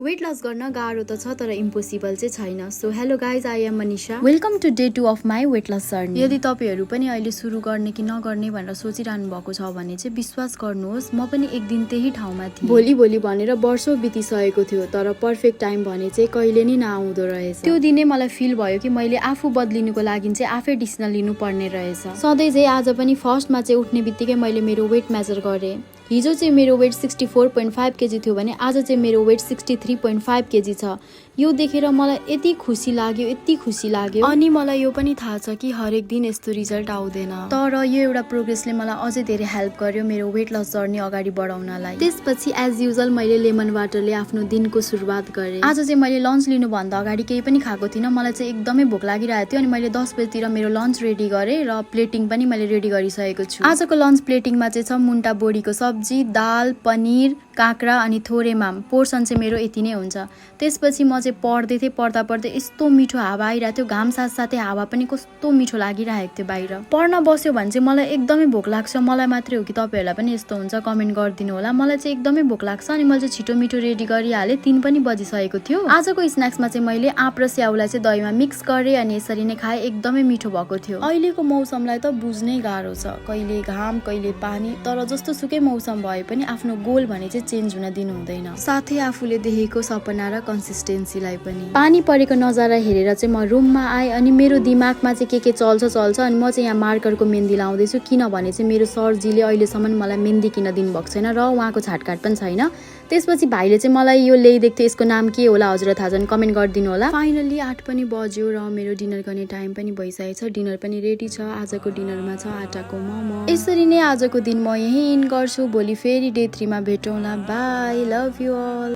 Weight loss गर्न गाह्रो त छ तर इम्पोसिबल चाहिँ छैन। So hello guys, I am Manisha, welcome to day 2 of my weight loss journey. यदि तपाईँहरू पनि अहिले सुरु गर्ने कि नगर्ने भनेर सोचिरहनु भएको छ भने चाहिँ विश्वास गर्नुहोस्, म पनि एक दिन त्यही ठाउँमा थिएँ। भोलि भोलि भनेर वर्षौं बितिसकेको थियो, तर पर्फेक्ट टाइम भने चाहिँ कहिले नि नआउँदो रहेछ। त्यो दिनै मलाई फिल भयो कि मैले आफू बदलिनुको लागि चाहिँ आफै डिसिजन लिनु पर्ने रहेछ। सधैँ चाहिँ आज पनि फर्स्टमा चाहिँ उठ्ने बित्तिकै मैले मेरो वेट मेजर गरेँ। हिजो चाहिँ मेरो वेट 64.5 केजी थियो भने आज चाहिँ मेरो वेट 63.5 केजी छ। यो देखेर मलाई यति खुसी लाग्यो अनि मलाई यो पनि थाहा छ कि हरेक दिन यस्तो रिजल्ट आउँदैन, तर यो एउटा प्रोग्रेसले मलाई अझै धेरै हेल्प गर्यो मेरो वेट लस जर्नी अगाडि बढाउनलाई। त्यसपछि एज युजल मैले लेमन वाटरले आफ्नो दिनको सुरुवात गरेँ। आज चाहिँ मैले लन्च लिनुभन्दा अगाडि केही पनि खाएको थिइनँ। मलाई चाहिँ एकदमै भोक लागिरहेको थियो अनि मैले 10 बजीतिर मेरो लन्च रेडी गरेँ र प्लेटिङ पनि मैले रेडी गरिसकेको छु। आजको लन्च प्लेटिङमा चाहिँ छ मुन्टा बोडीको सब्जी, दाल, पनिर, काँक्रा अनि थोरै माम। पोर्सन चाहिँ मेरो यति नै हुन्छ। त्यसपछि म चाहिँ पढ्दै थिएँ। पढ्दा पढ्दै यस्तो मिठो हावा आइरहेको थियो, घाम साथसाथै हावा पनि कस्तो मिठो लागिरहेको थियो बाहिर। पढ्न बस्यो भने चाहिँ मलाई एकदमै भोक लाग्छ। मलाई मात्रै हो कि तपाईँहरूलाई पनि यस्तो हुन्छ? कमेन्ट गरिदिनु होला। मलाई चाहिँ एकदमै भोक लाग्छ अनि मैले चाहिँ छिटो मिठो रेडी गरिहालेँ। 3 पनि बजिसकेको थियो। आजको स्न्याक्समा चाहिँ मैले आँप र स्याउलाई चाहिँ दहीमा मिक्स गरेँ अनि यसरी नै खाएँ। एकदमै मिठो भएको थियो। अहिलेको मौसमलाई त बुझ्नै गाह्रो छ, कहिले घाम कहिले पानी, तर जस्तो सुकै मौसम भए पनि आफ्नो गोल भने चाहिँ चेन्ज हुन दिनु हुँदैन, साथै आफूले देखेको सपना र कन्सिस्टेन्सीलाई पनि। पानी परेको नजारा हेरेर चाहिँ म रुममा आएँ अनि मेरो दिमागमा चाहिँ के चल्छ अनि म चाहिँ यहाँ मार्करको मेहन्दी लाउँदैछु, किनभने चाहिँ मेरो सरजीले अहिलेसम्म मलाई मेहन्दी किन दिनुभएको छैन र उहाँको छाटकाट पनि छैन। त्यसपछि भाइले चाहिँ मलाई यो ल्याइदिएको थियो, यसको नाम के होला हजुरलाई थाहा छ भने कमेन्ट गरिदिनु होला। फाइनली 8 पनि बज्यो र मेरो डिनर गर्ने टाइम पनि भइसकेको छ। डिनर पनि रेडी छ। आजको डिनरमा छ आटाको मोमो। यसरी नै आजको दिन म यही इन गर्छु। भोलि फेरि डे 3 मा भेटौँला। Bye, love you all.